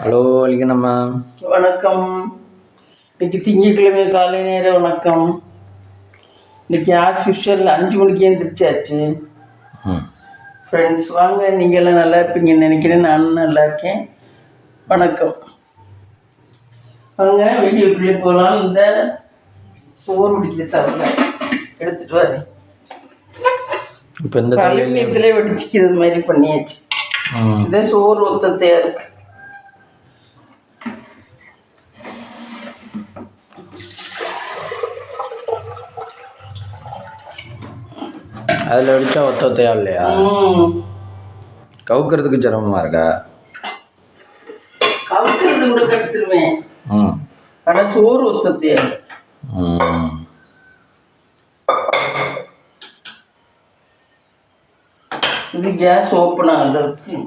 Hello வலிக்கண்ணம்மா. வணக்கம். இன்னைக்கு திங்கட்கிழமை காலை நேர வணக்கம். இன்னைக்கு ஆஸ் யூஷுவல் 5 மணிக்கு எழுந்திரிச்சாச்சு. ஃப்ரெண்ட்ஸ் வாங்க, நீங்கள்லாம் நல்லா இருப்பீங்கன்னு நினைக்கிறேன். நானும் நல்லா இருக்கேன். வணக்கம். வாங்க வீடியோக்குள்ளே போகலாம். இந்த சோறு பிடிக்கிற தவிர எடுத்துகிட்டு வரேன். இப்போ இந்த கல்யாணத்திலே வடிச்சிக்கிறது மாதிரி பண்ணியாச்சு. இதே சோறு ஒத்தத்தையாக இருக்கு. அதில் அடித்தா ஒத்தையா இல்லையா? கவுக்கிறதுக்கு சிரமமாக இருக்கா? கவுக்கிறது கூட கற்றுருவேன். ஆனால் சோறு ஒத்தத்தையா இல்லை. இது கேஸ் ஓப்பன் ஆகுறதுக்கு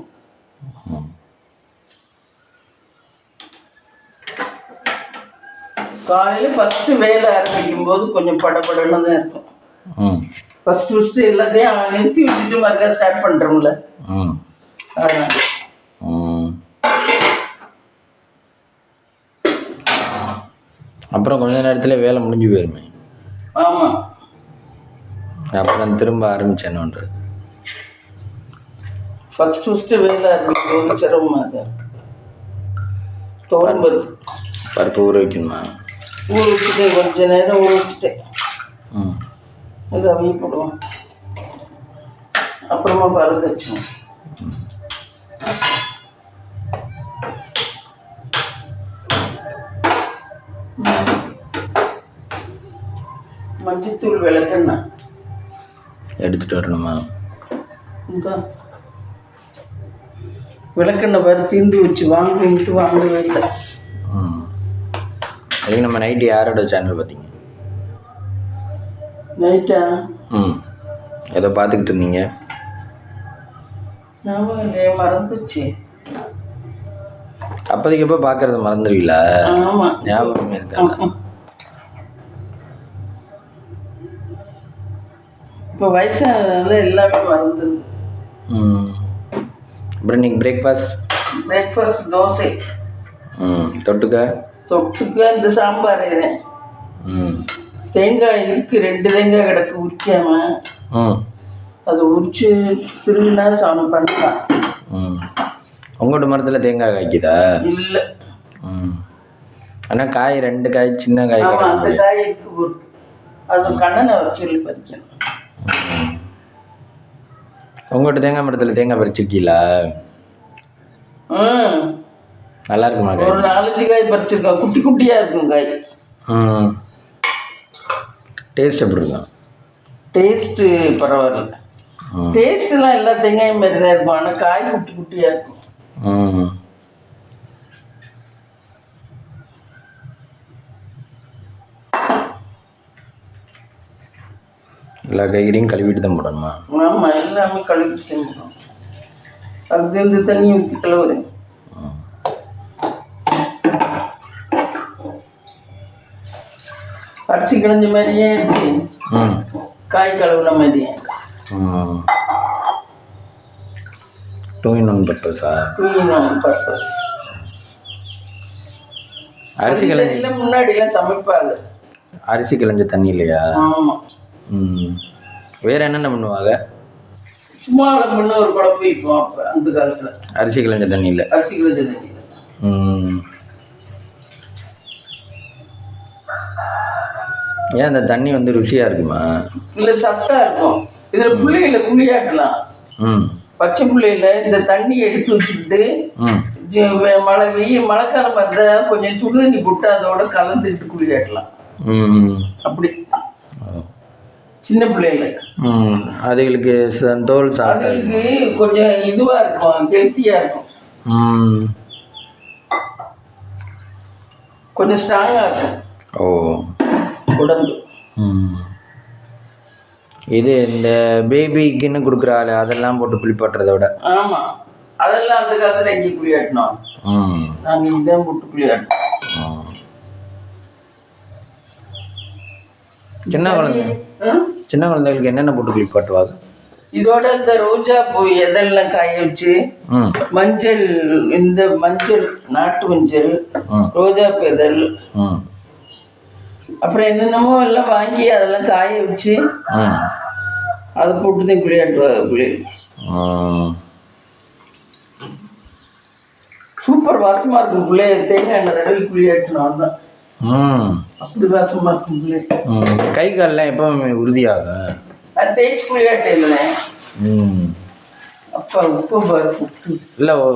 காலையில் ஃபஸ்ட்டு வேலை ஆரம்பிக்கும் போது கொஞ்சம் படபடன்னு தான் இருக்கும். ஃபஸ்ட்டு எல்லாத்தையும் நிறுத்தி வச்சுட்டு மறுக்கா ஸ்டார்ட் பண்ணுறோம்ல. அப்புறம் கொஞ்ச நேரத்தில் வேலை முடிஞ்சு போயிருமே. ஆமாம், அப்புறம் திரும்ப ஆரம்பிச்சேன்னுன்றது. ஃபஸ்ட்டு வேலை ஆரம்பிக்கும் சிரமமாக தான் இருக்கு. தோறும் பருப்பு ஊற வைக்கணுமா? ஊற வச்சுட்டேன், கொஞ்சம் நேரம் ஊற வச்சுட்டேன். இது அவைய போடுவோம், அப்புறமா பருப்பு வச்சுவோம். மஞ்சத்தூள் விளக்கெண்ணெய் எடுத்துகிட்டு வரணுமா? இந்த விளக்கெண்ணெய் பாரு தீந்து வச்சு வாங்கவே இல்லை. நம்ம நைட்டு யாரோட சேனல் பார்த்தீங்க? நைட்டா? ஏதோ பார்த்துக்கிட்டு இருந்தீங்க. மறந்துச்சு. அப்போதைக்கு எப்போ பார்க்கறது மறந்துடுவீங்களா? ஆமாம், ஞாபகமே இருக்காங்க. இப்போ வயசானதுனால எல்லாமே மறந்துடுது. அப்புறம் நீங்கள் பிரேக்ஃபாஸ்ட் தோசை. தொட்டுக்க இந்த சாம்பார். தேங்காய் இருக்கு, 2 தேங்காய் கிடக்கு உரிக்காம. அது உரிச்சு திருவினா சாமி பண்ணலாம். உங்கள்கிட்ட மரத்தில் தேங்காய் காய்க்குதா? இல்லை. ஆனால் காய் 2 காய் சின்ன காய். அந்த காய் இருக்கு, அது கண்ணனை வச்சு பறிக்கணும். உங்கள்கிட்ட தேங்காய் மரத்தில் தேங்காய் பறிச்சிருக்கீங்களா? நல்லா இருக்குமா? ஒரு 4-5 காய் பறிச்சிருக்கோம். குட்டி குட்டியாக இருக்கும் காய். டேஸ்ட் எப்படி இருக்கும்? டேஸ்ட்டு பரவாயில்ல. டேஸ்ட்லாம் எல்லா தேங்காயும் மாதிரி தான் இருக்கும், ஆனால் காய் குட்டி குட்டியாக இருக்கும். எல்லா காய்கறியும் கழுவிட்டு தான் போடணுமா? ஆமாம், எல்லாமே கழுவிட்டு செஞ்சிடும். அது இந்த தண்ணி ஊற்றி கழுவுறேன். அரிசி கிழஞ்ச மாதிரியே ஆயிடுச்சு, காய் கழுவுன மாதிரியே. 2 in 1 பர்பஸா? 2 in 1 purpose. அரிசி கிழஞ்ச முன்னாடிலாம் சமைப்பாங்க. அரிசி கிழஞ்ச தண்ணி இல்லையா? ஆமாம். வேற என்னென்ன பண்ணுவாங்க? சும்மா பண்ண ஒரு குழம்பு வைப்போம் அப்போ அந்த காலத்தில். அரிசி கிழஞ்ச தண்ணி இல்லை. அரிசி கிழஞ்ச தண்ணி இல்லை. ஏன் அந்த தண்ணி வந்து ருசியாக இருக்குமா? இல்லை, சத்தாக இருக்கும். இதில் புள்ளையில குளியாட்டலாம். பச்சை புள்ளையில இந்த தண்ணி எடுத்து வச்சுக்கிட்டு மழைக்காலம் வந்தால் கொஞ்சம் சுடு தண்ணி போட்டு அதோட கலந்துக்கிட்டு குளியாட்டலாம். அப்படி சின்ன பிள்ளைல அதுகளுக்கு தோல் சாப்பிட்டு கொஞ்சம் இதுவாக இருக்கும், ஹெல்த்தியாக இருக்கும், கொஞ்சம் ஸ்ட்ராங்காக இருக்கும். உடம்பு. இது இந்த பேபிக்குன்னு கொடுக்குறாள் அதெல்லாம் போட்டு குளிப்பாட்டுறத விட. ஆமாம், அதெல்லாம் அந்த காலத்தில் எங்கே குளியாட்டினோம். நாங்கள் இதான் போட்டு குளியாட்டோம். சின்ன குழந்தைகளுக்கு என்னென்ன போட்டு குளிப்பாட்டுவாங்க? இதோட இந்த ரோஜா பூ எதெல்லாம் காய வச்சு ம் மஞ்சள், இந்த மஞ்சள் நாட்டு மஞ்சள், ம் ரோஜா பூ இதழ், ம் அப்புறம் என்னென்னமோ எல்லாம் வாங்கி அதெல்லாம் காய வச்சு ம் அதை போட்டு தான் குளியாட்டுவாங்க பிள்ளைகள். ம் சூப்பர் வாசமா இருக்கும் பிள்ளை. தேங்காய் எண்ணெய் தடவை குளியாட்டணும் தான் ம் அப்படி வாசமா இருக்கும் பிள்ளை. கை கால்லாம் எப்போ உறுதியாகும்? அது தேய்ச்சி குளியாட்ட இல்லை. ம் அப்பா உப்பு பாரு உப்பு. இல்லை ஓ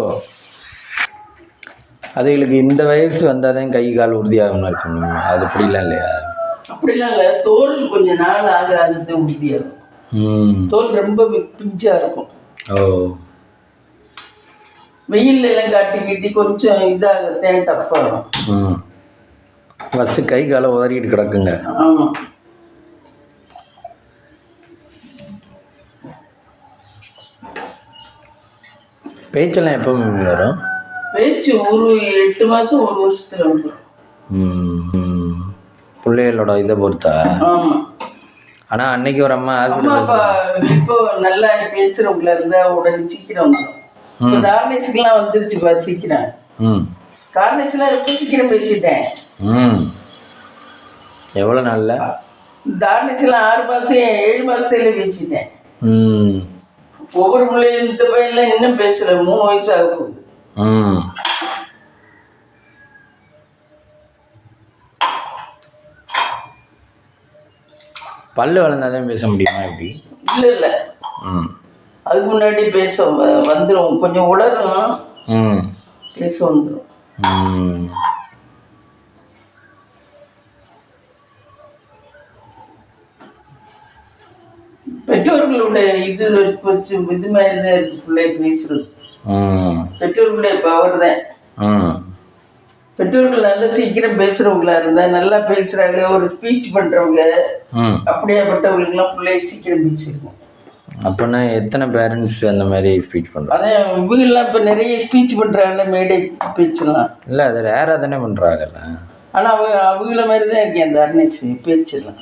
அதுகளுக்கு இந்த வயசு வந்தால் தான் கை கால் உறுதியாகணும் இருக்கணும். அது அப்படிலாம் இல்லையா? அப்படிலாம் இல்லை. தோல் கொஞ்சம் நாள் ஆக ஆகிறது உறுதியாகும். தோல் ரொம்ப பிஞ்சா இருக்கும். ஓ வெயில் எல்லாம் காட்டி கொஞ்சம் இதாக தேன் டஃப்பாகும். ஃபஸ்ட்டு கை காலை உதறிக்கிட்டு கிடக்குங்க. ஆமாம். பேச்செல்லாம் எப்போ வரும்? பேச்சு ஒரு 8 மாதம் 1 வருஷத்துல வந்துடும். பிள்ளைகளோட இதை பொறுத்தா? ஆமாம். ஆனால் அன்னைக்கு ஒரு அம்மா அம்மா அப்பா இப்போ நல்லா பேசுகிறவங்கள இருந்தால் உடனே சீக்கிரம் வந்துடும். இப்போ தார்னேஷுக்கெல்லாம் வந்துருச்சு பாரு சீக்கிரம். தார்னேஷ்லாம் ரொம்ப சீக்கிரம் பேசிட்டேன். எவ்வளோ நாளில்? தார்னேஷ்லாம் 6 மாதம் 7 மாதத்துல பேசிட்டேன். ஒவ்வொரு பிள்ளையும் இந்த பையன்லாம் இன்னும் பேசல. 3 வயசு ஆக போகுது. பல்லு வளர்ந்தாதான் பேச முடியுமா எப்படி? இல்லை இல்லை, அதுக்கு முன்னாடி பேச வந்துடும். கொஞ்சம் உளரும், பேச வந்துடும். பெற்றோர்களுடைய இது வச்சு இது மாதிரி தான் இருக்கு பிள்ளை பேசுறது. பெற்றோர்களுடைய பவர் தான். பெற்றோர்கள் நல்லா சீக்கிரம் பேசுறவங்களா இருந்தா நல்லா பேசுறாங்க, ஒரு ஸ்பீச் பண்றவங்க, அப்படியாப்பட்டவங்களுக்குலாம் பிள்ளைய சீக்கிரம் பேசிருக்கோம். அப்படின்னா எத்தனை பேரண்ட்ஸ் அந்த மாதிரி ஸ்பீச் பண்ணுறாங்க? அதான் இவங்கெல்லாம் இப்போ நிறைய ஸ்பீச் பண்ணுறாங்கல்ல, மேடை பேச்செல்லாம். இல்லை அது ரேராக தானே பண்ணுறாங்கல்ல. ஆனால் அவங்கள மாதிரி தான் இருக்கேன் அந்த அர்னேஷ் பேச்செல்லாம்.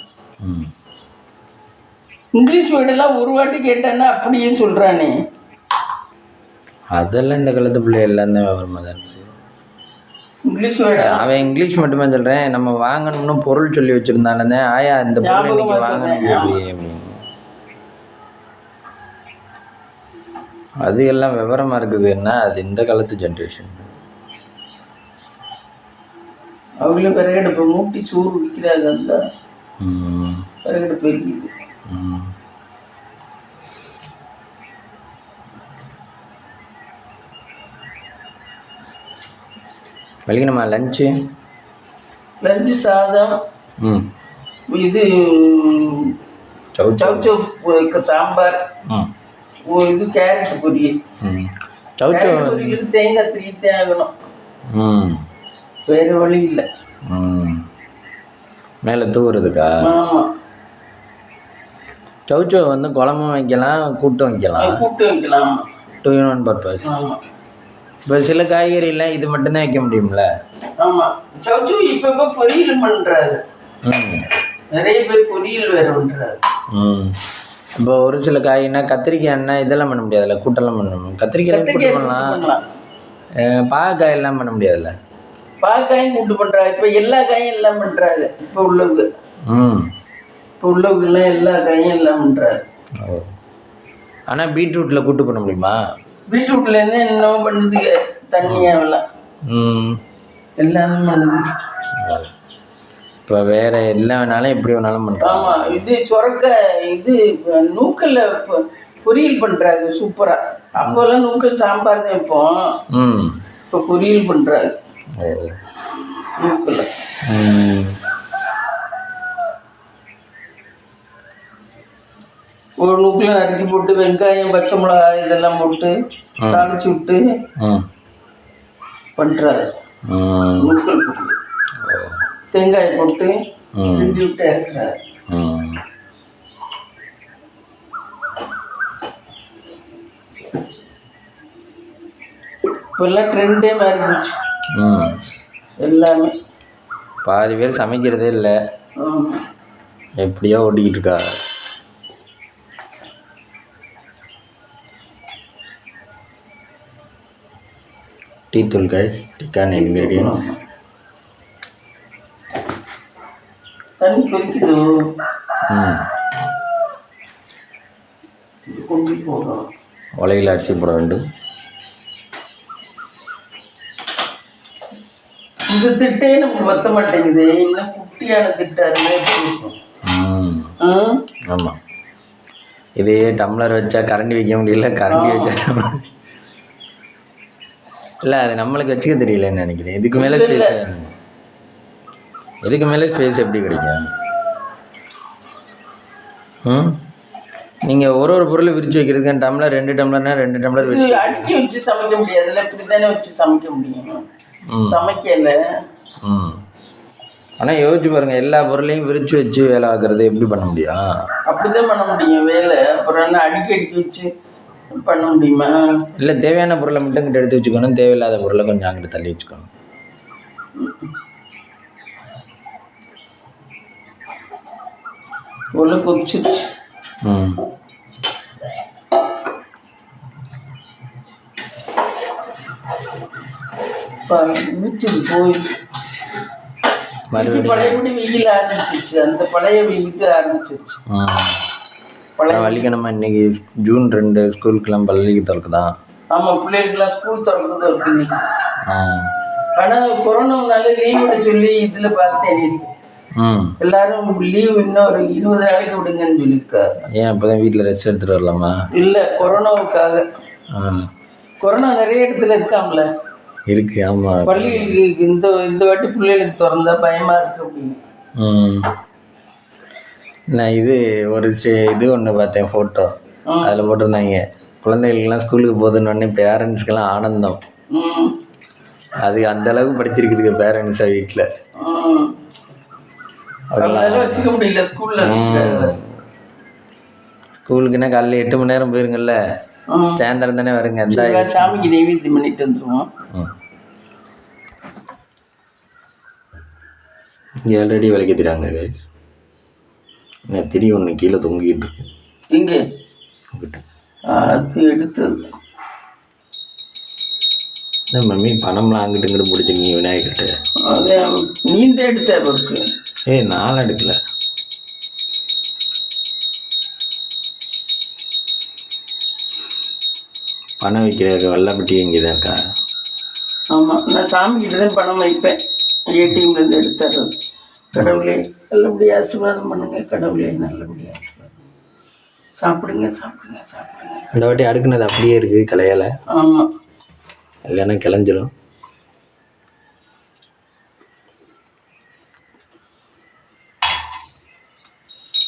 இங்கிலீஷ் வேர்டெல்லாம் ஒரு வாட்டி கேட்டான்னா அப்படியே சொல்கிறானே. அதெல்லாம் இந்த காலத்து பிள்ளை எல்லாம் தான் விவரமாக தான் இருக்குது. இங்கிலீஷ் வேர்டு அவன் இங்கிலீஷ் மட்டுமே சொல்கிறேன். நம்ம வாங்கணும்னு பொருள் சொல்லி வச்சுருந்தாலே ஆயா இந்த பொருள் இன்னைக்கு வாங்கணும் அப்படின்னு. அது எல்லாம் விவரமாக இருக்குதுன்னா அது இந்த காலத்து ஜென்ரேஷன். அவங்களும் விறகடுப்பை மூட்டி சோறு விற்கிறாங்க. அந்த விறகடுப்பு இருக்குது. வெளிக்கணுமா லஞ்சு சாதம், இது சவுச்சோ சாம்பார், இது கேரட் பொரியல். பொரியல் தேங்காய் திருத்தே ஆகணும், வேறு வழி இல்லை. மேலே தூவுறதுக்கா? ஆமாம். சவுச்சோ வந்து குழம்பும் வைக்கலாம், கூட்டும் வைக்கலாம். 2 in 1 பர்பஸ். இப்போ சில காய்கறிலாம் இது மட்டும்தான் வைக்க முடியும்ல. ஆமாம். சவுச்சோ இப்போ பொரியல் பண்ணுறாரு. நிறைய பேர் பொரியல் வேறு பண்ணுறாரு. இப்போ ஒரு சில காய்னா கத்திரிக்காய்னா இதெல்லாம் பண்ண முடியாதுல்ல, கூட்டெல்லாம் பண்ணணும். கத்திரிக்காய் பண்ணலாம், பாகக்காயெல்லாம் பண்ண முடியாதுல்ல. பாகக்காயும் கூட்டு பண்ணுறாங்க. இப்போ எல்லா காயும் எல்லாம் பண்ணுறாங்க. இப்போ உள்ளவங்க உள்ளவங்கெல்லாம் எல்லா காயும் எல்லாம் பண்ணுறாங்க. ஆனால் பீட்ரூட்டில் கூட்டு பண்ண முடியுமா? பீட்ரூட்லேருந்து என்னவோ பண்ணுதுங்க, தண்ணியாகலாம் எல்லாமே பண்ணுது. இப்போ வேறு எல்லா வேணாலும் எப்படி வேணாலும் பண்ணுறோம். ஆமாம். இது சொரக்காய், இது நூக்கல்ல பொரியல் பண்ணுறாங்க சூப்பராக. அப்போல்லாம் நூக்கல் சாம்பார் தான் வைப்போம். இப்போ பொரியல் பண்ணுறாங்க நூக்கல்ல. ஒரு நூக்கில் நறுக்கி போட்டு வெங்காயம் பச்சை மிளகாய் இதெல்லாம் போட்டு தாளிச்சு விட்டு பண்ணுறாரு நூக்கல் போட்டு. தேங்காய் போட்டு கிண்டி விட்டு இறக்குறாரு. இப்பெல்லாம் ட்ரெண்டே மாறி போச்சு எல்லாமே. பாதி பேர் சமைக்கிறதே இல்லை, எப்படியோ ஓட்டிக்கிட்டு இருக்கா. டீ தூள் கைஸ், டிக்கான இன்கிரீடியன்ஸ். தண்ணி கொதிக்குது. கொண்டு போதும். உலையில் அரிசி போட வேண்டும். இந்த திட்டே நமக்கு பத்த மாட்டேங்குது. இன்னும் குட்டியான திட்டாருமே இருக்கும். ஆமாம், இதே டம்ளர் வச்சா கரண்டி வைக்க முடியல, கரண்டி வச்சா இல்லை, அது நம்மளுக்கு வச்சுக்க தெரியலன்னு நினைக்கிறேன். இதுக்கு மேலே ஸ்பேஸ் எப்படி கிடைக்கும்? நீங்கள் ஒரு பொருள் விரித்து வைக்கிறதுக்கு டம்ளர் 2 டம்ளர்னா 2 டம்ளர் விரிச்சு அடுக்கி வச்சு சமைக்க முடியாதுல்ல, இப்படி தானே வச்சு சமைக்க முடியும். சமைக்கல. ஆனால் யோசிச்சு பாருங்க, எல்லா பொருளையும் விரிச்சு வச்சு வேலை ஆக்குறது எப்படி பண்ண முடியும்? அப்படிதான் பண்ண முடியும் வேலை. அப்புறம் என்ன அடுக்கி வச்சு பண்ண முடியுமா? இல்லை, தேவையான பொருளை மட்டும் கிட்ட எடுத்து வச்சுக்கணும், தேவையில்லாத பொருளை கொஞ்சம் அங்கிட்ட தள்ளி வச்சுக்கணும். உள்ள கொதிச்சிருச்சு. போய் பழையபடி வெயில் ஆரம்பிச்சிருச்சு. அந்த பழைய வெயிலுக்கு ஆரம்பிச்சிருச்சு. வலிக்கணுமா? இன்னைக்கு ஜூன் 2 ஸ்கூலுக்கெல்லாம் பள்ளிக்கு திறக்குதான். ஆமாம், பிள்ளைகளுக்கெல்லாம் ஸ்கூல் திறக்குறது இருக்கு. ஆனால் கொரோனானால லீவ் விட சொல்லி இதில் பார்த்தேன். எல்லாரும் லீவ் இன்னும் ஒரு 20 நாளைக்கு விடுங்கன்னு சொல்லியிருக்காரு. ஏன் அப்போதான் வீட்டில் ரெஸ்ட் எடுத்துகிட்டு வரலாமா? இல்லை, கொரோனாவுக்காக. கொரோனா நிறைய இடத்துல இருக்காமல இருக்கு. ஆமாம், பள்ளிகளுக்கு இந்த வாட்டி பிள்ளைகளுக்கு திறந்தா பயமா இருக்கு அப்படின்னு. நான் ஒரு இது ஒன்று பார்த்தேன், ஃபோட்டோ. அதில் போட்டிருந்தாங்க, குழந்தைகளுக்கெல்லாம் ஸ்கூலுக்கு போகுதுன்னு பேரண்ட்ஸ்க்கெல்லாம் ஆனந்தம். அது அந்த அளவுக்கு படிச்சிருக்குதுங்க பேரண்ட்ஸாக வீட்டில். வச்சுக்க முடியல ஸ்கூலுக்குன்னா காலையில் 8 மணி நேரம் போயிருங்கல்ல, சாயந்தரம் தானே வருங்க. சாமிக்கு நெய்வேத்தியம் பண்ணிட்டு வந்துடுவோம். இங்கே ஆல்ரெடி விளக்கேற்றிட்டாங்க கைஸ். நான் திரி ஒன்று கீழே தொங்கிட்டு இருக்கு. இங்கே அது எடுத்தது. மம்மி பணம்லாம் அங்கிட்டு இங்கிட்டு பிடிச்சிங்க விநாயகர்கிட்ட. அதே நீந்த எடுத்த இருக்கு. நான் எடுக்கல. பணம் வைக்கிற வெள்ளாப்பட்டி இங்கே தான் இருக்கா? ஆமாம், நான் சாமிக்கிட்ட தான் பணம் வைப்பேன். ஏடிஎம்லேருந்து எடுத்துறது. கடவுளே நல்லபடியாக ஆசீர்வாதம் பண்ணுங்க, கடவுளே நல்லபடியாக ஆசீர்வாதம். சாப்பிடுங்க சாப்பிடுங்க சாப்பிடுங்க. இந்த வாட்டி அடுக்குனது அப்படியே இருக்குது கலையால். ஆமாம், இல்லைன்னா கிளஞ்சிரும்.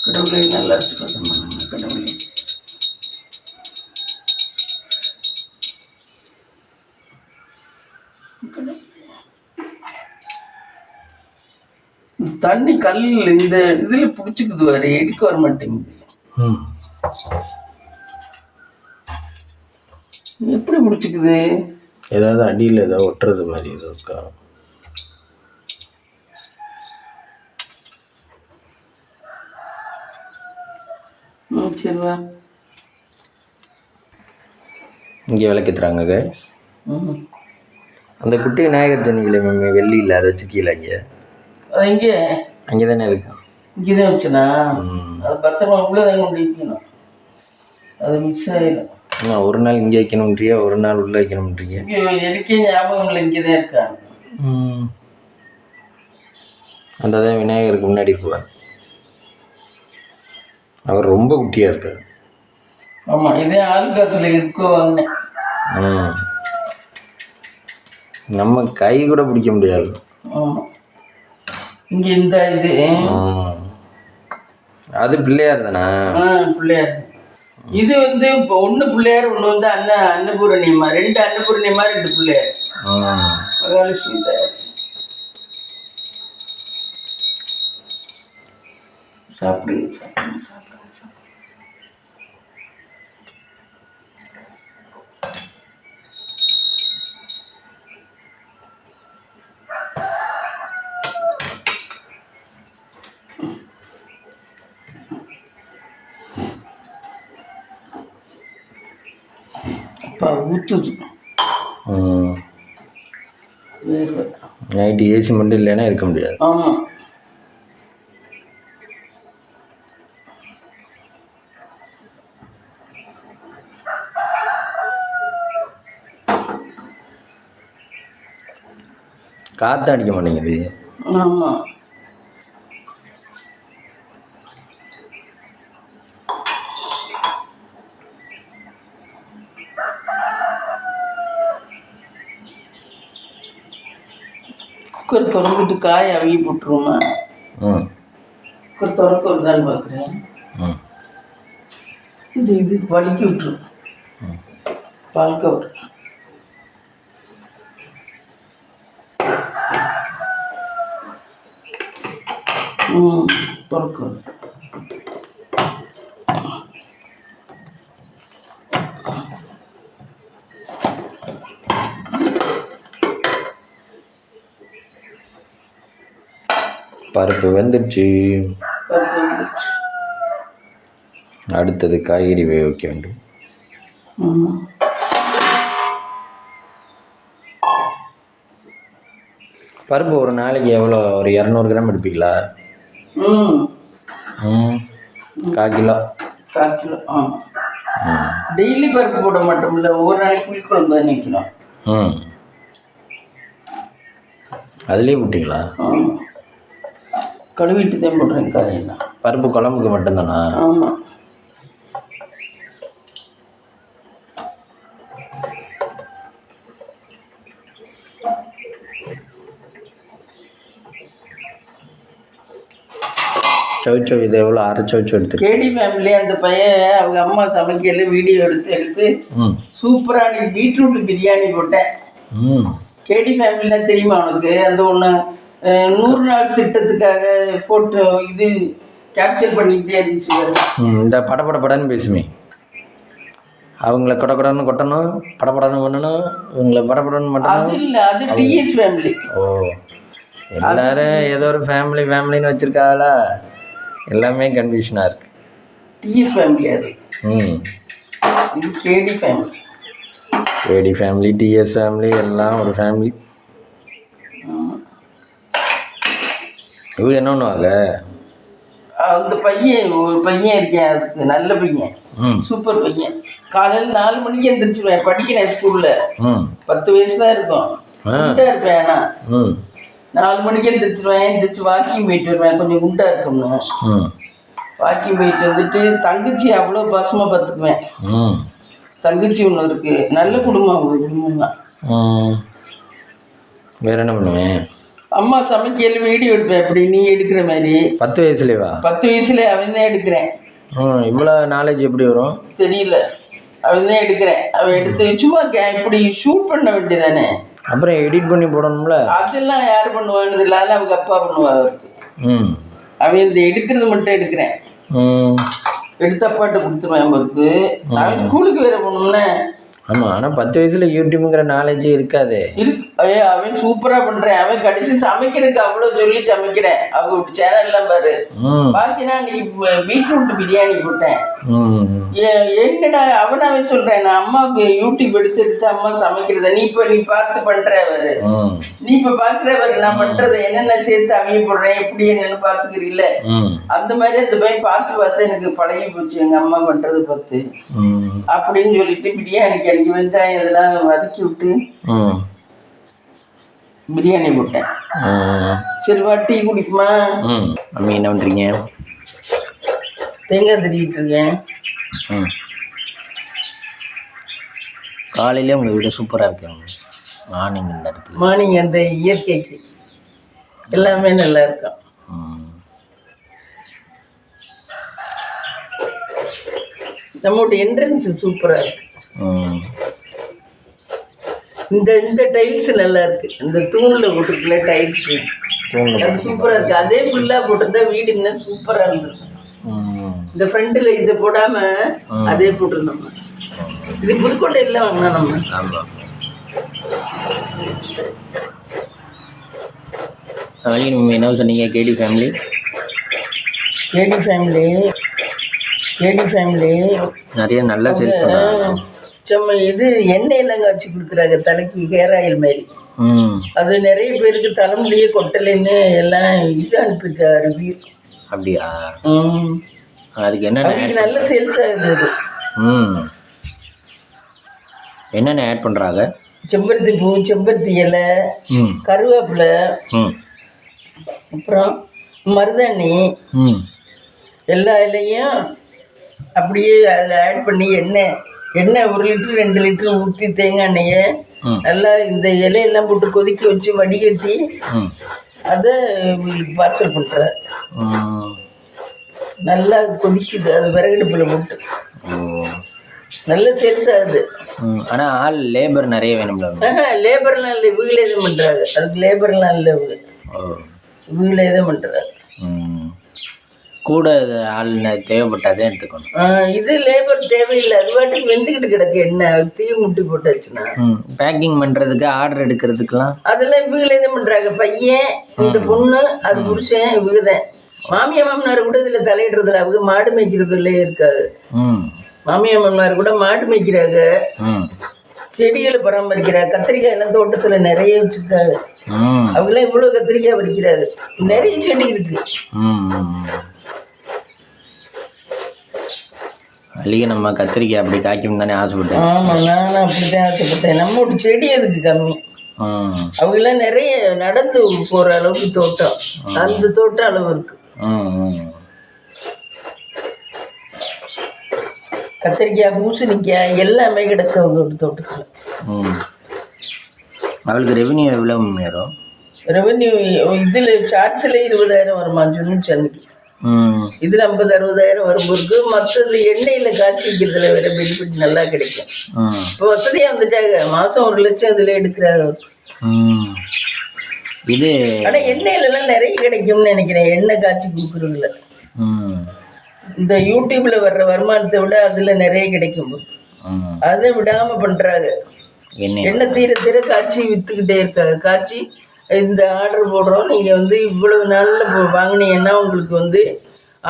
கடவுளே நல்லா ஆசீர்வாதம் பண்ணுங்க, கடவுளே. தண்ணி கல் இந்த இதுல பிடிச்சிக்குது, வேற எடுக்க வர மாட்டேங்குது. எப்படி பிடிச்சிக்குது? ஏதாவது அடியில் ஏதாவது ஒட்டுறது மாதிரி ஏதோ இருக்கா? சரிவா. இங்கே விளக்கத்துறாங்க கைஸ். அந்த குட்டி விநாயகர் சொன்னீங்களே மம்மி, வெள்ளி இல்லை, அதை வச்சு கீழே இங்கே அது இங்கே அங்கே தானே இருக்கு. இங்கே தான் வச்சுனா அது பத்திரமா உள்ளே தான் கொண்டு வைக்கணும். அது மிஸ் ஆகிடும். ஒரு நாள் இங்கே வைக்கணும்ன்றியா, ஒரு நாள் உள்ளே வைக்கணும்ன்றீங்க. எனக்கே ஞாபகம் இல்லை, இங்கே தான் இருக்காங்க. அந்த தான் விநாயகருக்கு முன்னாடி இருப்பார். அவர் ரொம்ப குட்டியாக இருக்கார். ஆமாம், இதே ஆளுக்காத்தில் இருக்கோ வாங்கினேன். நம்ம கை கூட பிடிக்க முடியாது. ஆமாம், இங்கே இந்த இது அது பிள்ளையார் தானே? பிள்ளையார். இது இப்போ ஒன்று பிள்ளையார், ஒன்று அன்னபூரணியம்மா. 2 அன்னபூரணியம்மா, 2 பிள்ளையார். மகாலட்சுமி தாயார். சாப்பிடுங்க சாப்பிடுங்க சாப்பிடுங்க சாப்பிடுங்க. அப்பா ஊற்றுது. நைட்டு ஏசி மட்டும் இல்லைன்னா இருக்க முடியாது. ஆமாம். காற்று அடிக்க மாட்டேங்குது. ஆமாம். குக்கர் திறந்துட்டு காய் அவிய போட்டுருவோமா? குக்கர் திறக்க வருதான்னு பார்க்குறேன். இது வலிக்கி விட்டுரும் பால் கவர். திறக்க பருப்பு வெந்துடுச்சு. அடுத்தது காய்கறி வேக வைக்க வேண்டும். பருப்பு ஒரு நாளைக்கு எவ்வளோ? ஒரு 200 கிராம் எடுப்பீங்களா? 1/4 கிலோ. 1/4 கிலோ. டெய்லி பருப்பு போட மாட்டோம்ல, ஒரு நாளைக்கு புளிக்குழம்பு தான் நிற்கணும். அதுலேயே போட்டிங்களா? கழுவிட்டு தான் போடுறேன் காயெல்லாம். பருப்பு குழம்புக்கு மட்டும்தானா? ஆமாம். சவுச்சோ இது எவ்வளோ? அரை சவுச்சோ எடுத்து. கேடி ஃபேமிலி அந்த பையன் அவங்க அம்மா சமைக்கல வீடியோ எடுத்து சூப்பராக அன்றைக்கி பீட்ரூட் பிரியாணி போட்டேன். கேடி ஃபேமிலினா தெரியுமா உனக்கு? அந்த ஒன்று 100 நாள் திட்டத்துக்காக ஃபோட்டோ இது கேப்சர் பண்ணிக்கிட்டே இருந்துச்சு. இந்த படன்னு பேசுமே, அவங்கள கொடன்னு கொட்டணும், படன்னு பண்ணணும், இவங்களை படன்னு மட்டும். அது இல்லை, அது டிஎஸ் ஃபேமிலி. ஓ, எல்லாரும் ஏதோ ஒரு ஃபேமிலின்னு வச்சுருக்காங்களா? எல்லாமே கன்ஃபியூஷனாக இருக்கு. டிஎஸ் ஃபேமிலி அது. இது கேடி ஃபேமிலி. கேடி ஃபேமிலி, டிஎஸ் ஃபேமிலி எல்லாம் ஒரு ஃபேமிலி. இவங்க என்ன பண்ணுவாங்க? அந்த பையன் ஒரு பையன் இருக்கேன், அதுக்கு நல்ல பையன், சூப்பர் பையன். காலையில் 4 மணிக்கு எழுந்திரிச்சிருவேன். படிக்கிறேன் ஸ்கூலில். 10 வயசு தான் இருக்கும். குண்டா இருப்பேன். ஆனால் 4 மணிக்கு எழுந்திரிச்சு வாக்கிங் போயிட்டு வருவேன். கொஞ்சம் குண்டா இருக்கும்னு வாக்கிங் போயிட்டு வந்துட்டு தங்கச்சி அவ்வளோ பாசமாக பார்த்துக்குவேன். தங்கச்சி ஒன்று இருக்குது. நல்ல குடும்பம் தான். வேற என்ன பண்ணுவேன்? அம்மா சமைக்கல வீடியோ எடுப்பேன். எப்படி நீ எடுக்கிற மாதிரி. 10 வயசுலேவா? 10 வயசுல அவன் தான் எடுக்கிறேன். இவ்வளோ நாலேஜ் எப்படி வரும் தெரியல. அவன் தான் எடுக்கிறேன். அவன் எடுத்து சும்மா இப்படி ஷூட் பண்ண வேண்டியதானே. அப்புறம் எடிட் பண்ணி போடணும்ல. அதெல்லாம் யார் பண்ணுவான்னு இல்லாத அவங்க அப்பா பண்ணுவாங்க. அவன் இந்த எடுக்கிறது மட்டும் எடுக்கிறேன். எடுத்து அப்பாட்ட கொடுத்துருவேன். பொறுத்து அவன் ஸ்கூலுக்கு வேற போகணும்னே. ஆமாம், ஆனால் 10 வயசுல யூடியூப்ங்கிற நாலேஜே இருக்காது. அவன் சூப்பராக பண்ணுறேன். அவன் கடைசி சமைக்கிறதுக்கு அவ்வளோ சொல்லி சமைக்கிறேன். அவங்க சேனல்லாம் பாரு. பார்த்தீங்கன்னா நீ பீட்ரூட் பிரியாணி போட்டேன். என்னடா அவன் சொல்கிறேன், நான் அம்மாவுக்கு யூடியூப் எடுத்து அம்மா சமைக்கிறத நீ பார்த்து பண்ணுறவர். நீ இப்போ பார்க்குறவர் நான் பண்ணுறத என்னென்ன சேர்த்து அவைய போடுறேன் எப்படி என்னன்னு பார்த்துக்கிறீல்ல. அந்த மாதிரி அந்த பையன் பார்த்து எனக்கு பழகி போச்சு எங்கள் அம்மா பண்ணுறது பார்த்து அப்படின்னு சொல்லிட்டு பிரியாணிக்கு வெங்காயம் இதெல்லாம் வதக்கி விட்டு பிரியாணி போட்டேன். சரிவா டீ குடிக்குமா? அம்மி என்ன பண்ணுறீங்க? தேங்காய் தட்டிக்கிட்டு இருக்கேன். காலையிலே உங்களை விட சூப்பராக இருக்கேன். மார்னிங் இந்த இடத்துல மார்னிங் அந்த இயற்கைக்கு எல்லாமே நல்லா இருக்கும். நம்மளோட என்ட்ரன்ஸ் சூப்பராக இருக்கு. இந்த டைல்ஸ் நல்லா இருக்கு. இந்த தூணில் போட்டுருக்குல டைல்ஸ் அது சூப்பராக இருக்கு. அதே ஃபுல்லாக போட்டிருந்தா வீடு இன்னும் சூப்பராக இருந்திருக்கும். இந்த ஃப்ரண்ட்டில் இதை போடாமல் அதே போட்டிருந்தோம். இது புதுக்கோட்டையில் வாங்கினா நம்ம. நீங்கள் என்ன சொன்னீங்க? கேடி ஃபேமிலி நிறைய நல்லா சேல்ஸ் பண்ணுறாங்க. இது எண்ணெயெல்லாம் காய்ச்சி கொடுக்குறாங்க தலைக்கு, ஹேர் ஆயில் மாதிரி. ம். அது நிறைய பேருக்கு தலைமுடியே கொட்டலைன்னு எல்லாம் இது அனுப்பியிருக்கா ரிவ்யூ. அப்படியா? ம். அதுக்கு என்னென்ன அவங்களுக்கு நல்ல சேல்ஸ் ஆகுது அது. ம். என்னென்ன ஆட் பண்ணுறாங்க? செம்பருத்தி பூ, செம்பருத்தி இலை, ம். கருவேப்பிலை, ம். அப்புறம் மருதாணி, ம். எல்லா இலையும் அப்படியே அதில் ஆட் பண்ணி எண்ணெய் 1 லிட்டர் 2 லிட்டர் ஊற்றி தேங்காய் எண்ணெயை ம். நல்லா இந்த இலையெல்லாம் போட்டு கொதிக்க வச்சு வடிகட்டி ம். அதை பார்சல் பண்ணுறேன். ம். நல்லா கொதிக்குது அது விறகடுப்பில் போட்டு. ஓ. நல்ல சேல்ஸ் ஆகுது. ம். ஆனால் ஆள் லேபர் நிறைய வேணும்ல? லேபர்லாம் இல்லை, இவங்களே தான் பண்ணுறாங்க. அதுக்கு லேபர்லாம் இல்லை, ஓ. இவங்களே தான் பண்ணுறாங்க. ம். கூட ஆள் தேவைப்பட்டாதே எடுத்துக்கணும். இது லேபர் தேவையில்லை, அது பாட்டுக்கு வெந்துக்கிட்டு கிடக்கு. என்ன தீ முட்டி போட்டாச்சுன்னா பேக்கிங் பண்ணுறதுக்கு ஆர்டர் எடுக்கிறதுக்கெலாம் அதெல்லாம் இவங்களே தான் பண்ணுறாங்க. பையன், இந்த பொண்ணு, அது புருஷன், இவங்க தான். மாமியா மாமனார் கூட இதில் தலையிடுறதில்ல, அவங்க மாடு மேய்க்கிறதுலே இருக்காது. மாமியா மாமனார் கூட மாடு மேய்க்கிறாங்க, செடிகளை பராமரிக்கிறாங்க, கத்திரிக்காய் எல்லாம் தோட்டத்தில் நிறைய வச்சுருக்காங்க. அவங்களாம் இவ்வளோ கத்திரிக்காய் பறிக்கிறாங்க, நிறைய செடி இருக்கு. அள்ளிக நம்ம கத்திரிக்காய் அப்படி காய்க்கும் தானே ஆசைப்பட்டேன். ஆமாம், நானும் அப்படித்தான் ஆசைப்பட்டேன். நம்மளோட செடி அதுக்கு கம்மி. அவங்களாம் நிறைய நடந்து போகிற அளவுக்கு தோட்டம், அந்த தோட்டம் அளவு இருக்கு. கத்திரிக்காய், பூசணிக்காய் எல்லாமே கிடக்கு அவங்களோட தோட்டத்தில். அவளுக்கு ரெவன்யூ எவ்வளோ வரும்? ரெவன்யூ இதில் ஷார்ட்ஸில் 20,000 வருமா சொன்னிச்சு அன்னைக்கு. இதில் 50-60,000 வரும்போது மற்றது எண்ணெயில் காய்ச்சி வைக்கிறதுல வேற பெனிஃபிட் நல்லா கிடைக்கும். இப்போ வசதியாக வந்துட்டாங்க, மாதம் 1 லட்சம் இதில் எடுக்கிறாங்க. இது ஆனால் எண்ணெயிலலாம் நிறைய கிடைக்கும்னு நினைக்கிறேன், எண்ணெய் காய்ச்சி கொடுக்குறதுல. இந்த யூடியூப்ல வர்ற வருமானத்தை விட அதில் நிறைய கிடைக்கும், அதை விடாமல் பண்ணுறாங்க. எண்ணெய் தீர தீர காய்ச்சி விற்றுக்கிட்டே இருக்காங்க. காய்ச்சி இந்த ஆர்டர் போடுறோம், நீங்கள் வந்து இவ்வளவு நாளில் வாங்கினீங்கன்னா உங்களுக்கு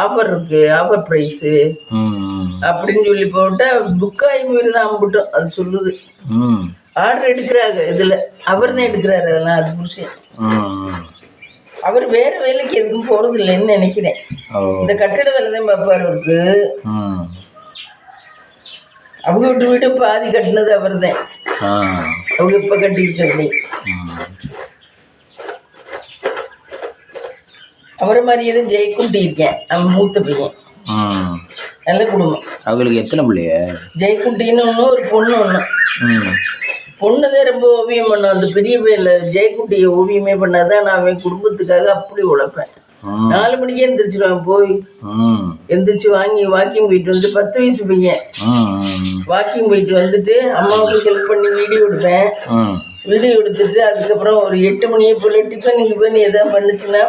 ஆஃபர் இருக்குது, ஆஃபர் ப்ரைஸு அப்படின்னு சொல்லி போட்டால் புக்காகி மீறி தான் அம்பிட்டோம். அது சொல்லுது ஆர்டர் எடுக்கிறாங்க. இதில் அவர் தான் எடுக்கிறாரு அதெல்லாம், அது புருஷன். அவர் வேறு வேலைக்கு எதுவும் போகிறது இல்லைன்னு நினைக்கிறேன். இந்த கட்டிட வேலை தான் பார்ப்பார் அவருக்கு. அவங்க வீடு பாதி கட்டினது அவர் தான், அவங்க இப்போ கட்டியிருக்க. அவரை மாதிரியே தான் ஜெயக்குண்டி இருக்கேன், அவன் மூத்த பையன். நல்ல குடும்பம். அவங்களுக்கு எத்தனை பிள்ளைய? ஜெயக்குண்டின்னு ஒன்று, ஒரு பொண்ணு ஒன்று. பொண்ணுதான் ரொம்ப ஓவியம் பண்ணும். அந்த பெரிய பையில ஜெயக்குட்டியை ஓவியமே பண்ணாதான் நான் அவன் குடும்பத்துக்காக அப்படி உழைப்பேன். 4 மணிக்கே எந்திரிச்சிடுவேன், போய் எந்திரிச்சு வாக்கிங் போயிட்டு வந்து 10 வயசு பையன் வாக்கிங் போயிட்டு வந்துட்டு அம்மாவுக்கு ஹெல்ப் பண்ணி வீடியோ எடுப்பேன். வீடியோ எடுத்துட்டு அதுக்கப்புறம் ஒரு 8 மணியே போல டிஃபன் எதாவது பண்ணுச்சுன்னா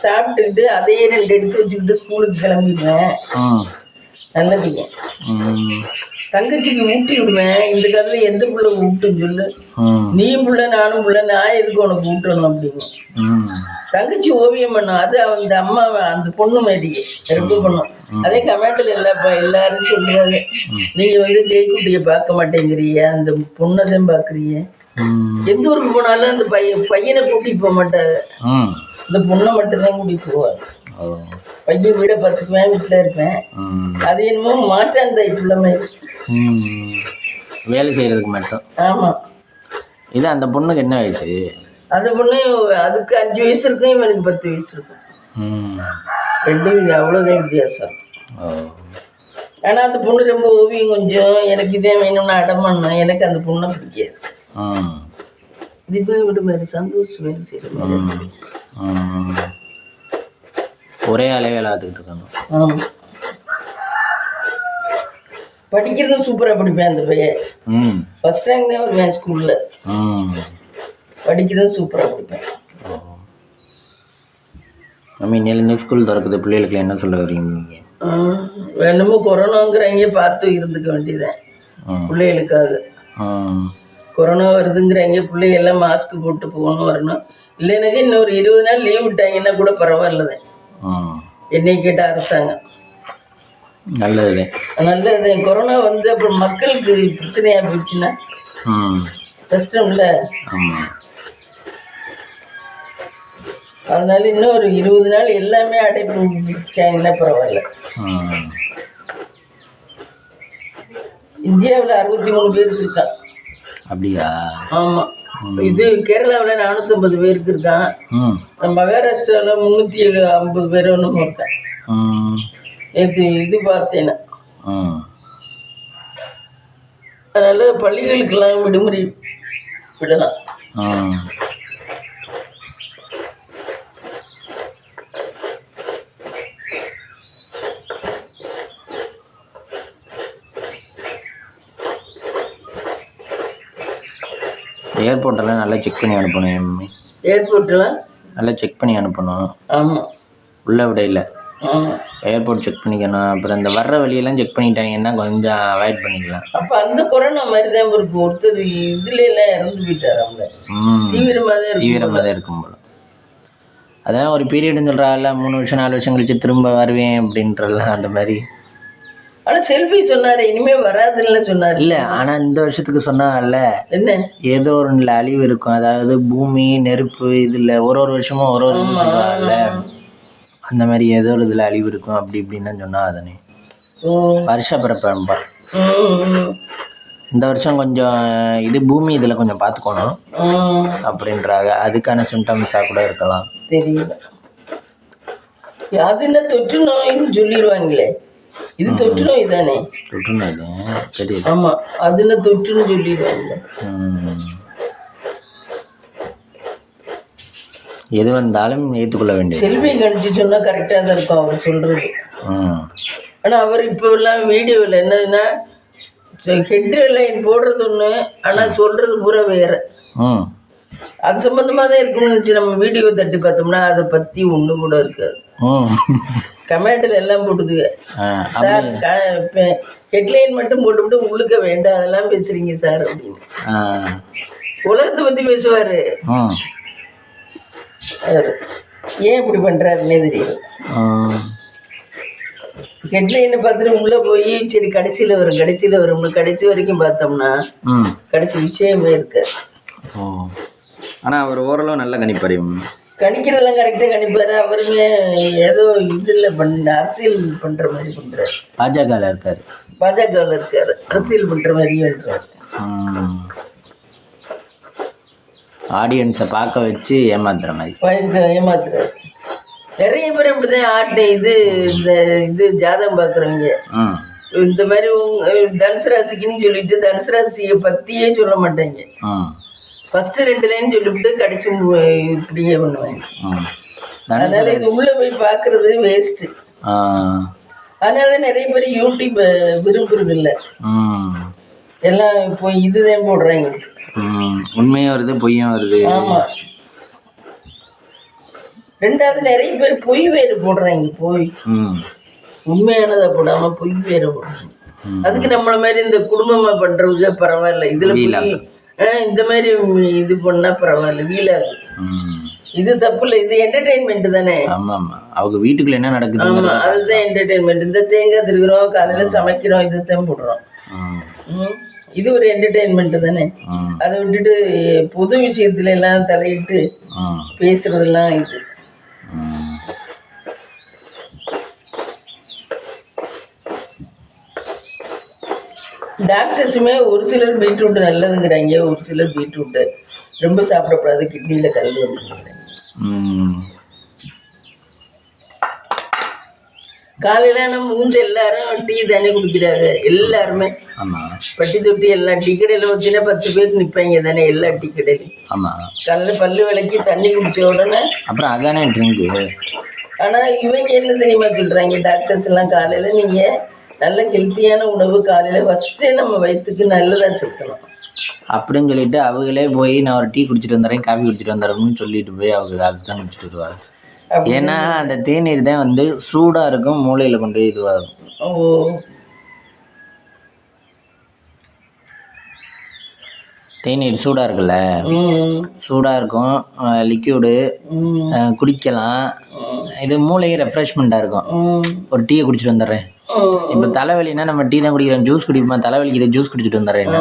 சாப்பிட்டுக்கிட்டு அதையே 2 எடுத்து வச்சுக்கிட்டு ஸ்கூலுக்கு கிளம்பிடுவேன். நல்ல பையன். தங்கச்சிக்கு ஊட்டி விடுவேன். இந்த காலத்துல எந்த பிள்ளை ஊட்டுன்னு சொல்லு, நீயும் பிள்ளை நானும் பிள்ளை, நான் எதுக்கு உனக்கு ஊட்டணும் அப்படின்னு. தங்கச்சி ஓவியம் பண்ணும், அது அந்த அம்மா அந்த பொண்ணு மாதிரி ரொம்ப பண்ணும். அதே கமெண்ட்ல எல்லாரும் சொல்லுவாங்க, நீங்க ஜெயக்குட்டியை பார்க்க மாட்டேங்கிறீங்க, அந்த பொண்ணை தான் பாக்குறீங்க. எந்த ஊருக்கு போனாலும் அந்த பையனை கூட்டிட்டு போக மாட்டாங்க, இந்த பொண்ணை மட்டும்தான் கூட்டிட்டு போவாங்க. பையன் வீடை பார்த்துக்குவேன், வீட்டில் இருப்பேன். அது என்னமோ மாற்றான் தான் பிள்ளை மாதிரி வேலை செய்யறதுக்கு மட்டும். ஆமாம். இது அந்த பொண்ணுக்கு என்ன வயசு? அந்த பொண்ணு அதுக்கு 5 வயசு இருக்கும், இவனுக்கு 10 வயசு இருக்கும். 2 அவ்வளோதான் வித்தியாசம். ஆனால் அந்த பொண்ணு ரொம்ப ஓவியம் கொஞ்சம் எனக்கு இதே வேணும்னு அடம் பண்ணேன். எனக்கு அந்த பொண்ணை பிடிக்காது. இது விட மாதிரி சந்தோஷம் வேலை செய்யற. ஒரே ஆளே வேலை பார்த்துக்கிட்டு இருக்காங்க. ஆமாம். படிக்கிறதும் சூப்பராக படிப்பேன் அந்த பையன். ஃபர்ஸ்ட் ரேங்க் தான் வருவேன் ஸ்கூலில். படிக்கிறதும் சூப்பராக படிப்பேன். இன்னிலேருந்து ஸ்கூல் திறக்குது, பிள்ளைகளுக்கு என்ன சொல்ல வரீங்க நீங்கள்? வேணுமோ கொரோனாங்கிறாங்க, பார்த்து இருந்துக்க வேண்டியதான் பிள்ளைகளுக்காக. கொரோனா வருதுங்கிறாங்க, பிள்ளைங்க எல்லாம் மாஸ்க் போட்டு போகணும் வரணும். இல்லைனாக்கா இன்னொரு 20 நாள் லீவ் விட்டாங்கன்னா கூட பரவாயில்லதான் என்னை கேட்ட அரசாங்கம். நல்லது. கொரோனா அப்புறம் மக்களுக்கு பிரச்சனையாக போயிடுச்சுன்னா கஷ்டம் இல்லை. அதனால இன்னும் ஒரு 20 நாள் எல்லாமே அடைப்பு விட்டாங்கன்னா பரவாயில்ல. இந்தியாவில் 63 பேருக்கு இருக்கான். அப்படியா? ஆமாம். இது கேரளாவில் 450 பேருக்கு இருக்கான். மகாராஷ்டிராவில் 350 பேர் ஒன்றும் இருக்கான். நேற்று இது பார்த்தேன்னா. அதனால பள்ளிகளுக்கெல்லாம் விடுமுறை விடலாம். ஏர்போர்ட்டெல்லாம் நல்லா செக் பண்ணி அனுப்பணும். ஏர்போர்ட்டெல்லாம் நல்லா செக் பண்ணி அனுப்பணும். ஆமாம். உள்ள விடையில் ஆமாம், ஏர்போர்ட் செக் பண்ணிக்கணும். அப்புறம் இந்த வர்ற வழியெல்லாம் செக் பண்ணிட்டாங்கன்னா கொஞ்சம் அவாய்ட் பண்ணிக்கலாம். அப்போ அந்த கொரோனா மாதிரி தான் இருக்கு. ஒருத்தர் இதுல எல்லாம் இறந்து போயிட்டார். அவங்க தீவிரமாக தான் இருக்கும் போல. அதான் ஒரு பீரியட்னு சொல்கிறாங்கல்ல, 3 வருஷம் 4 வருஷம் கழிச்சு திரும்ப வருவேன் அப்படின்றலாம் அந்த மாதிரி. ஆனால் செல்ஃபி சொன்னார், இனிமேல் வராதுன்னு சொன்னார். இல்லை, ஆனால் இந்த வருஷத்துக்கு சொன்னாங்கல்ல, என்ன ஏதோ ஒரு அழிவு இருக்கும். அதாவது பூமி நெருப்பு இதில் ஒரு வருஷமும் ஒரு சொல்கிறாங்கல்ல, அந்த மாதிரி ஏதோ ஒரு இதில் அழிவு இருக்கும் அப்படி இப்படின்னு தான் சொன்னா. அதனே வருஷ பிறப்பா இந்த வருஷம் கொஞ்சம் இது பூமி இதில் கொஞ்சம் பார்த்துக்கணும் அப்படின்றாங்க. அதுக்கான சிம்டம்ஸாக கூட இருக்கலாம். தெரியல, அது என்ன தொற்று நோயின்னு சொல்லிடுவாங்களே. இது தொற்று நோய் தானே? தொற்று நோய் தான் தெரியுது. ஆமாம், அது என்ன தொற்றுன்னு சொல்லிடுவாங்க. எது வந்தாலும் ஏற்றுக்கொள்ள வேண்டியது. செல்வி கணிச்சு சொன்னால் கரெக்டாக தான் இருக்கும் அவர் சொல்கிறது. ஆனால் அவர் இப்போ எல்லாம் வீடியோவில் என்னதுன்னா ஹெட் லைன் போடுறது ஒன்று, ஆனால் சொல்கிறது பூரா வேறு. அது சம்மந்தமாக தான் இருக்குன்னு நினச்சி நம்ம வீடியோ தட்டி பார்த்தோம்னா அதை பற்றி ஒன்று கூட இருக்காது. கமெண்டில் எல்லாம் போட்டுக்குங்க சார், ஹெட்லைன் மட்டும் போட்டுவிட்டு உள்ளுக்க வேண்டாம் அதெல்லாம் பேசுகிறீங்க சார் அப்படின்னு உலகத்தை பற்றி பேசுவார். ஏன் இப்படி பண்ணுறாருன்னே தெரியல. ஹெட்லைனை பார்த்துட்டு உள்ளே போய் சரி கடைசியில் வரும் கடைசி வரைக்கும் பார்த்தோம்னா கடைசி விஷயமே இருக்காது. ஆனால் அவர் ஓரளவு நல்லா கணிக்கிறதெல்லாம் கரெக்டாக கணிப்பார். அவருமே ஏதோ இதில் அரசியல் பண்ணுற மாதிரி பண்ணுறாரு. பாஜகவில் இருக்கார். அரசியல் பண்ணுற மாதிரியே இருக்கார். ஆடியன்ஸை பார்க்க வச்சு ஏமாத்துறாரு. நிறைய பேர் இப்படிதான் இது ஜாதகம் பார்க்குறவங்க இந்த மாதிரி தனுசு ராசிக்குன்னு சொல்லிட்டு தனுசு ராசியை பற்றியே சொல்ல மாட்டாங்க. ஃபஸ்ட்டு 2 லைன் சொல்லிவிட்டு கடைசி இப்படியே பண்ணுவாங்க. அதனால இது உள்ளே போய் பார்க்குறது வேஸ்ட்டு. அதனால தான் நிறைய பேர் யூடியூப் விரும்புறது இல்லை. எல்லாம் இப்போ இதுதான் போடுறாங்க. உண்மையும் வருது பொய்யும் வருது. ஆமாம். ரெண்டாவது நிறைய பேர் பொய் வேறு போடுறாங்க. உண்மையானதை போடாமல் பொய் வேறு போடுறாங்க. அதுக்கு நம்மள மாதிரி இந்த குடும்பமாக பண்ணுறதுக்கு பரவாயில்ல. இதில் இந்த மாதிரி இது பண்ணால் பரவாயில்ல, வீலாது. இது தப்பு இல்லை, இது என்டர்டெயின்மெண்ட் தானே. ஆமாம், அவங்க வீட்டுக்குள்ள என்ன நடக்குது. ஆமாம், அதுதான் என்டர்டெயின்மெண்ட். இந்த தேங்காய் திருகிறோம், காலையில் சமைக்கிறோம், இதுதான் போடுறோம். இது ஒரு என்டர்டெயின்மெண்ட் தானே. அதை விட்டுட்டு பொது விஷயத்துல எல்லாம் தலையிட்டு பேசுறதெல்லாம் இது. டாக்டர்ஸுமே ஒரு சிலர் பீட்ரூட் நல்லதுங்கிறாங்க, ஒரு சிலர் பீட்ரூட்டு ரொம்ப சாப்பிடக்கூடாது, கிட்னியில் கல் வந்துருக்குறாங்க. காலையில் நம்ம எல்லாரும் டீ தானே குடிக்கிறாங்க எல்லாருமே. பட்டி தொட்டி எல்லாம் டீ கடையில் வச்சுன்னா 10 பேர் நிற்பாங்க தானே எல்லா டீ கடையிலையும். காலையில் பல்லு விளக்கி தண்ணி குடித்த உடனே அப்புறம் அதானே ட்ரிங்கு. ஆனால் இவங்க என்ன தெரியுமா சொல்கிறாங்க டாக்டர்ஸ் எல்லாம், காலையில் நீங்கள் நல்ல ஹெல்த்தியான உணவு காலையில் ஃபஸ்ட்டே நம்ம வயிற்றுக்கு நல்லதாக சேர்க்கணும் அப்படின்னு சொல்லிட்டு அவங்களே போய் நான் ஒரு டீ குடிச்சிட்டு வந்துடுறேன், காஃபி குடிச்சிட்டு வந்துடுறேன்னு சொல்லிட்டு போய் அவங்க அதுதான் குடிச்சிட்டு வருவாங்க. ஏன்னா அந்த தேநீர் தான் சூடாக இருக்கும், மூளையில் கொண்டு போய் இதுவாகும். தேநீர் சூடாக இருக்குல்ல, சூடாக இருக்கும், லிக்யூடு குடிக்கலாம். இது மூளையை ரெஃப்ரெஷ்மெண்ட்டாக இருக்கும். ஒரு டீயை குடிச்சிட்டு வந்துடுறேன். இப்போ தலைவலின்னா நம்ம டீ தான் குடிக்கிறோம், ஜூஸ் குடிப்போம். தலைவலிக்கு இதை ஜூஸ் குடிச்சிட்டு வந்துடுறேன்.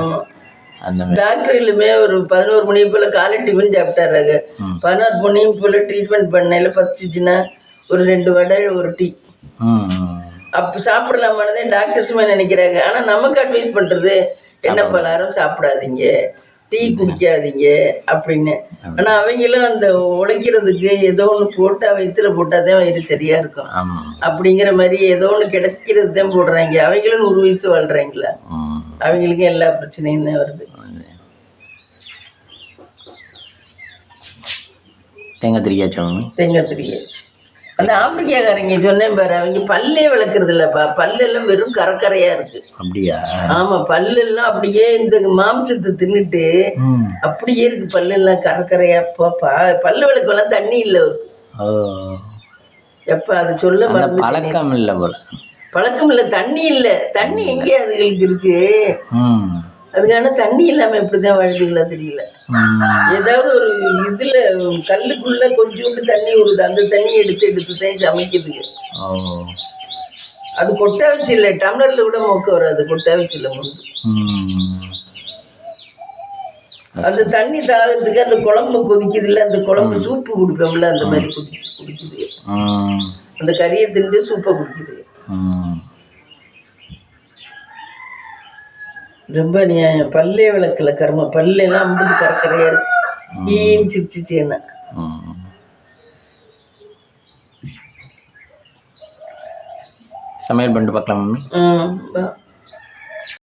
அந்த மாதிரி. டாக்டர்களுமே ஒரு 11 மணி போல் காலை டிஃபன் சாப்பிட்டாராங்க. 11 மணி போல் ட்ரீட்மெண்ட் பண்ணையில் பசிச்சுன்னா ஒரு 2 வடை ஒரு டீ அப்போ சாப்பிடலாமானதே டாக்டர்ஸுமே நினைக்கிறாங்க. ஆனால் நமக்கு அட்வைஸ் பண்ணுறது எண்ணெய் பலகாரம் சாப்பிடாதீங்க, டீ குடிக்காதீங்க அப்படின்னு. ஆனால் அவங்களும் அந்த உழைக்கிறதுக்கு ஏதோ ஒன்று போட்டால் வயிற்றுல போட்டால் தான் வயிறு சரியாக இருக்கும் அப்படிங்கிற மாதிரி ஏதோ ஒன்று கிடைக்கிறது தான் போடுறாங்க. அவங்களும் 100 வயசு வாழ்கிறாங்களா, அவங்களுக்கும் எல்லா பிரச்சனையும் தான் வருது. தேங்காய் திரியாச்சும் தேங்காய் திரியாச்சு. அந்த ஆப்பிரிக்காக்காரங்க சொன்னேன் பாரு, அவங்க பல்லே விளக்குறது இல்லைப்பா, பல்லெல்லாம் வெறும் கரக்கரையாக இருக்கு. அப்படியா? ஆமாம், பல்லெல்லாம் அப்படியே இந்த மாம்சத்தை தின்னுட்டு அப்படியே இருக்கு, பல்லெல்லாம் கரக்கரையா. பல்லு விளக்கெல்லாம் தண்ணி இல்லை எப்ப அது சொல்ல பழக்கம் இல்லை போல. பழக்கம் இல்லை, தண்ணி இல்லை. தண்ணி எங்கே அதுகளுக்கு இருக்கு? அதுக்கான தண்ணி இல்லாமல் எப்படிதான் வாழ்றீங்களா தெரியல. ஏதாவது ஒரு இதில் கல்லுக்குள்ள கொஞ்சோண்டு தண்ணி வருது, அந்த தண்ணி எடுத்து தான் சமைக்குதுங்க. அது கொட்டா வச்சு இல்லை, டம்ளரில் கூட மொக்க வராது, கொட்டா வச்சு இல்லை முழுது. அந்த தண்ணி தாகத்துக்கு அந்த குழம்பு கொதிக்குது இல்லை, அந்த குழம்பு சூப்பு குடிப்போம்ல, அந்த மாதிரி குடிக்குது. அந்த கறியை திண்டு சூப்பை குடிக்குது. ரொம்ப நியாயம். பல்லே விளக்கல கர்ம, பல்லெல்லாம் அம்புட்டு கரக்கரையா இருக்கு. சிரிச்சிச்சு என்ன சமையல் பண்ணிட்டு பார்க்கலாம் மம்மி.